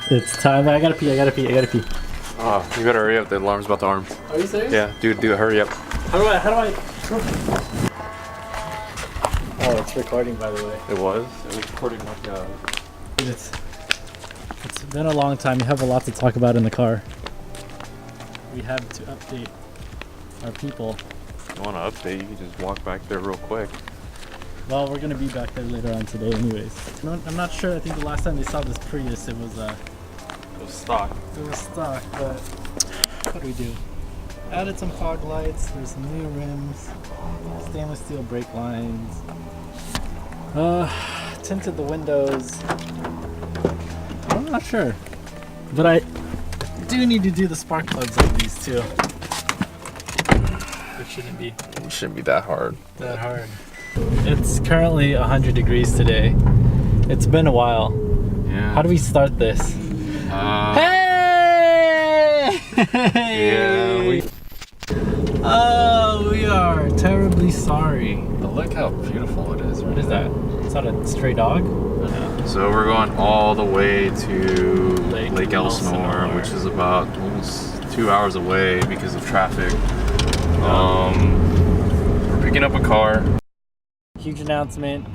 It's time. I gotta pee. Oh, you better hurry up. The alarm's about to arm. Are you serious? Yeah, dude, hurry up. How do I? Oh, it's recording, by the way. It was recording like It's been a long time. We have a lot to talk about in the car. We have to update our people. If you want to update, you can just walk back there real quick. Well, we're gonna be back there later on today, anyways. I'm not sure. I think the last time they saw this Prius, it was stock. It was stock, but what do we do? Added some fog lights. There's some new rims, stainless steel brake lines. Tinted the windows. I'm not sure, but I do need to do the spark plugs on these too. It shouldn't be that hard. It's currently 100 degrees today. It's been a while. Yeah. How do we start this? Hey! Yeah, Oh, we are terribly sorry. But look how beautiful it is. What is that? Is that a stray dog? So we're going all the way to Lake Elsinore, Elsinore, which is about almost 2 hours away because of traffic. We're picking up a car. Huge announcement.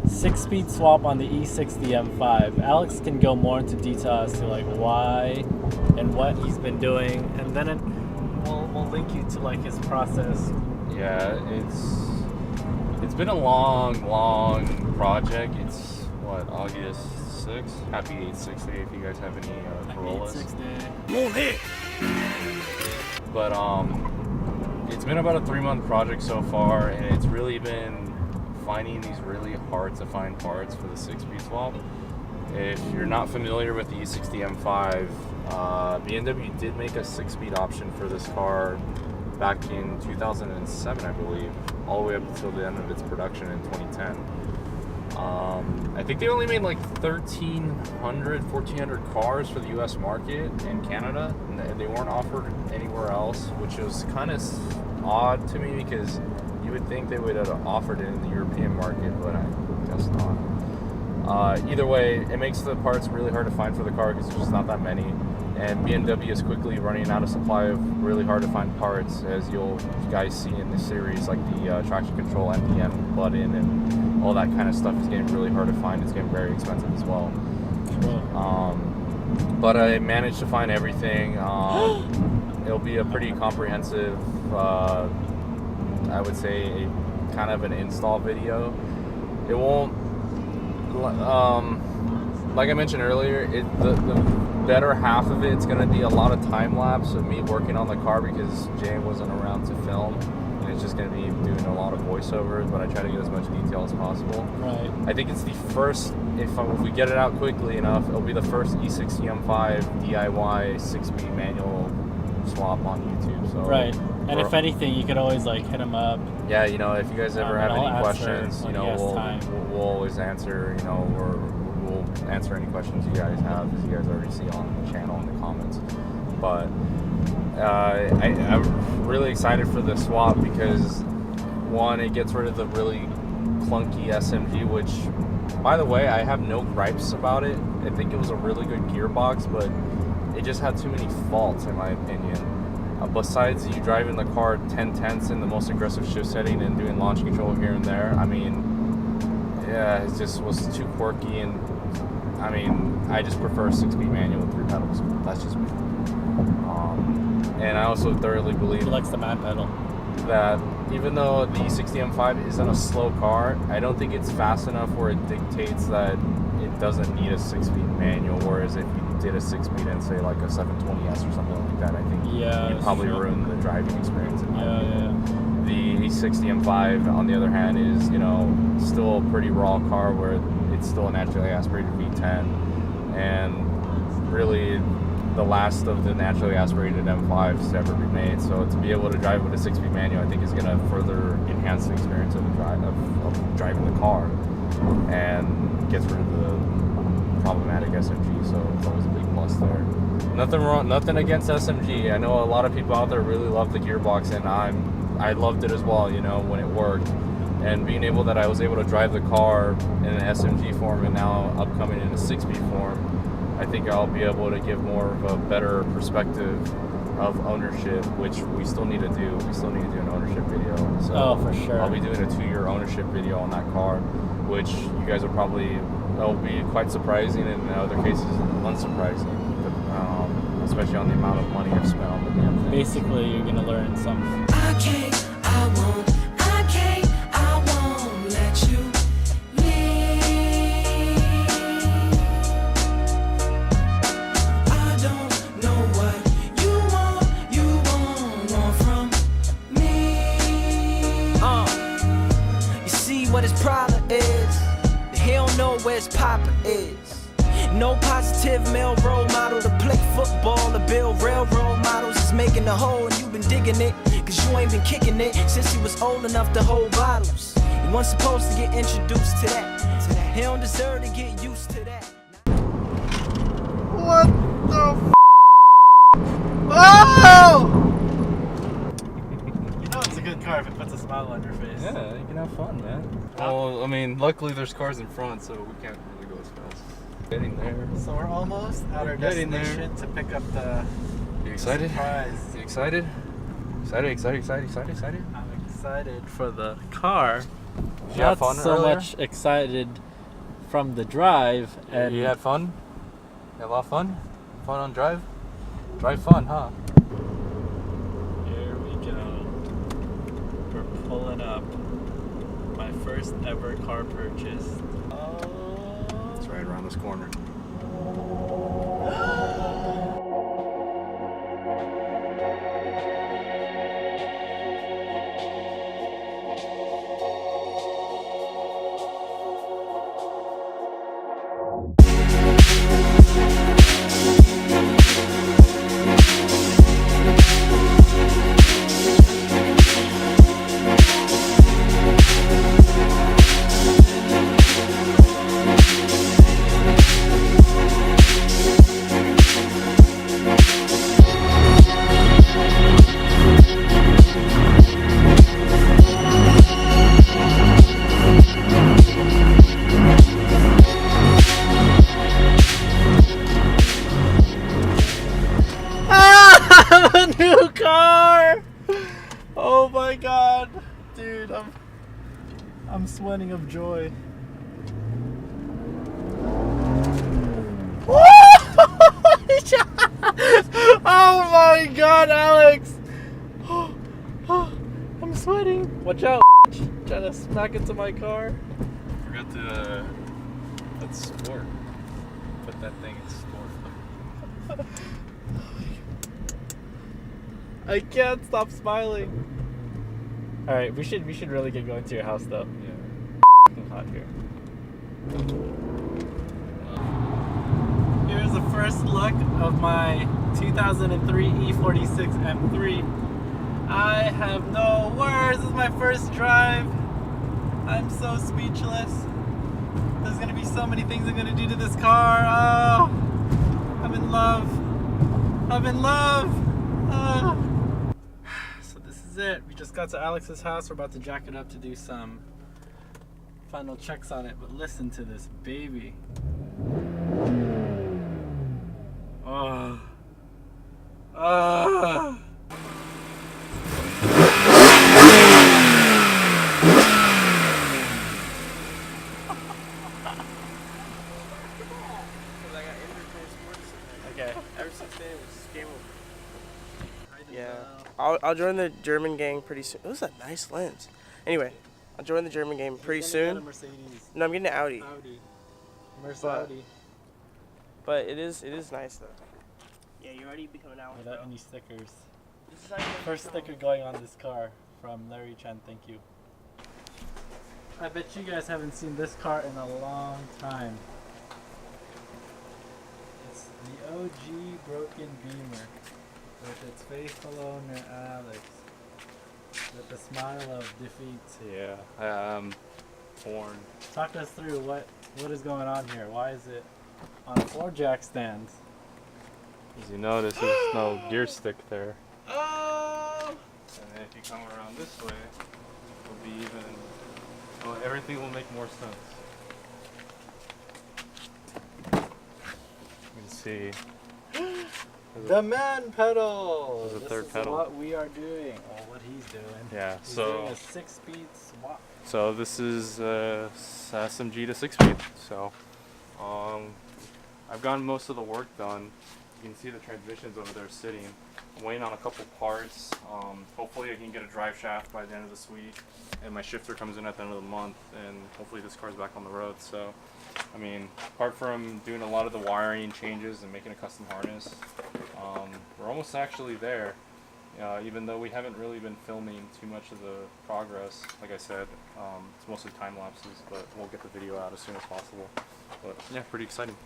6-speed swap on the E46 M3. Alex can go more into detail as to like why and what he's been doing, and then we'll link you to like his process. Yeah, it's been a long project. It's what, August 6th? Happy 86 Day if you guys have any Corollas. 86 day. But it's been about a 3-month project so far, and it's really been finding these really hard to find parts for the 6-speed swap. If you're not familiar with the E46 M3, BMW did make a 6-speed option for this car back in 2007, I believe, all the way up until the end of its production in 2010. I think they only made like 1,400 cars for the US market and Canada, and they weren't offered anywhere else, which was kind of odd to me because you would think they would have offered it in the European market, but I guess not. Either way, it makes the parts really hard to find for the car because there's just not that many, and BMW is quickly running out of supply of really hard to find parts, as you guys see in this series, like the traction control NPN button and all that kind of stuff is getting really hard to find. It's getting very expensive as well. But I managed to find everything. It'll be a pretty comprehensive, I would say, kind of an install video. It won't, like I mentioned earlier, the better half of it's going to be a lot of time lapse of me working on the car because Jay wasn't around to film, and it's just going to be doing a lot of voiceovers, but I try to get as much detail as possible. Right. I think it's the first, if we get it out quickly enough, it'll be the first E46 M3 DIY 6-speed manual swap on YouTube. So right. And if anything, you could always like hit him up. Yeah, you know, if you guys ever have any questions, you know, we'll always answer, you know, or we'll answer any questions you guys have, as you guys already see on the channel in the comments. But I'm really excited for the swap because, one, it gets rid of the really clunky SMG, which, by the way, I have no gripes about it. I think it was a really good gearbox, but it just had too many faults, in my opinion. Besides you driving the car 10/10 in the most aggressive shift setting and doing launch control here and there, I mean, yeah, it just was too quirky, and I mean, I just prefer a 6-speed manual with 3 pedals. That's just me. And I also thoroughly believe He likes the man pedal. that even though the E46 M3 isn't a slow car, I don't think it's fast enough where it dictates that it doesn't need a 6-speed manual, whereas if you did a 6-speed and say like a 720S or something like that, I think you'd probably ruin the driving experience. The E46 M3, on the other hand, is, you know, still a pretty raw car where it's still a naturally aspirated V10, and really the last of the naturally aspirated M5s to ever be made. So to be able to drive with a 6-speed manual, I think is going to further enhance the experience of driving the car, and gets rid of the problematic SMG. So it's always a big plus there. Nothing wrong, nothing against SMG. I know a lot of people out there really love the gearbox, and I loved it as well, you know, when it worked. And being able that I was able to drive the car in an SMG form and now upcoming in a 6-speed form, I think I'll be able to give more of a better perspective of ownership, which we still need to do. We still need to do an ownership video. So Oh, for sure. I'll be doing a 2-year ownership video on that car, which you guys will probably, that'll be quite surprising, and in other cases unsurprising, but, especially on the amount of money I've spent on the damn thing. Basically, you're gonna learn some. I can't, I won't, I can't, I won't let you leave. I don't know what you want from me. You see what his problem is? He don't know where his papa is. No positive male role model to play football, to build railroad models. Is making a hole and you've been digging it, cause you ain't been kicking it since he was old enough to hold bottles. He wasn't supposed to get introduced to that. He don't deserve to get used to that. What the Oh! You know it's a good car if it puts a smile on your face. Yeah, you can have fun, man. Well, I mean, luckily there's cars in front, so we can't really go as fast. Getting there. So we're almost at our Getting there. destination to pick up the You excited? surprise. You excited? Excited? I'm excited for the car. Did you have fun so earlier? much excited from the drive. And You had fun? You had a lot of fun? Fun on drive? Drive fun, huh? here we go. We're pulling up. My first ever car purchase. Oh. It's right around this corner. A new car! Oh my god, dude, I'm sweating of joy. Oh my god, Alex! I'm sweating. Watch out! Trying to smack into my car. Forgot to put sport. Put that thing in sport. I can't stop smiling. All right, we should really get going to your house though. Yeah. It's hot here. Here's the first look of my 2003 E46 M3. I have no words. This is my first drive. I'm so speechless. There's gonna be so many things I'm gonna do to this car. Oh, I'm in love. I'm in love. So this is it. We just got to Alex's house. We're about to jack it up to do some final checks on it. But listen to this baby. Oh. Oh. Okay. Ever since then, it was game over. Yeah. I'll join the German gang pretty soon. It was a nice lens. Anyway, I'll join the German gang pretty soon. No, I'm getting an Audi. But it is nice though. Yeah, you already becoming out. Without any stickers. This is how you First sticker going on this car from Larry Chen. Thank you. I bet you guys haven't seen this car in a long time. It's the OG broken Beamer with its faithful owner Alex, with the smile of defeat. Yeah. Torn. Talk us through what is going on here. Why is it on 4 jack stands? As you notice, there's no gear stick there. Oh! And then if you come around this way, it'll be even. Well, everything will make more sense. You can see. The man pedal. There's a This third is pedal. what we are doing, or what he's doing. Yeah, He's so doing a 6-speed swap. So this is SMG to 6-speed. So I've gotten most of the work done. You can see the transmissions over there sitting. I'm waiting on a couple parts. Hopefully I can get a drive shaft by the end of this week, and my shifter comes in at the end of the month, and hopefully this car's back on the road. So I mean, apart from doing a lot of the wiring changes and making a custom harness, we're almost actually there. Even though we haven't really been filming too much of the progress, like I said, it's mostly time lapses, but we'll get the video out as soon as possible. But yeah, pretty exciting.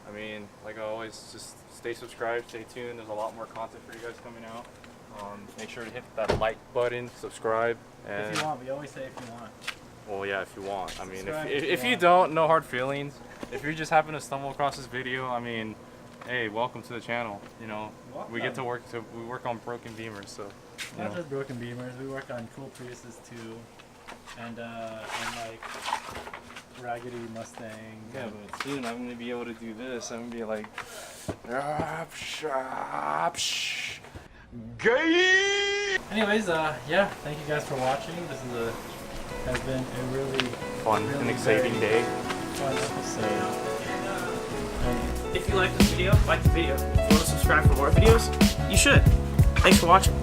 I mean, like always, just stay subscribed, stay tuned. There's a lot more content for you guys coming out. Make sure to hit that like button, subscribe, and If you want, we always say if you want. well, yeah, if you want. I mean, Subscribe if you don't, no hard feelings. If you just happen to stumble across this video, I mean, hey, welcome to the channel. You know, we get to work on broken Beamers, so you Not know. just broken Beamers, we work on cool Priuses too, and like raggedy Mustang. Yeah, but soon I'm gonna be able to do this. I'm gonna be like, gay. Anyways, yeah, thank you guys for watching. This is has been a really Fun and exciting day. fun episode. If you like this video, like the video. If you want to subscribe for more videos, you should. Thanks for watching.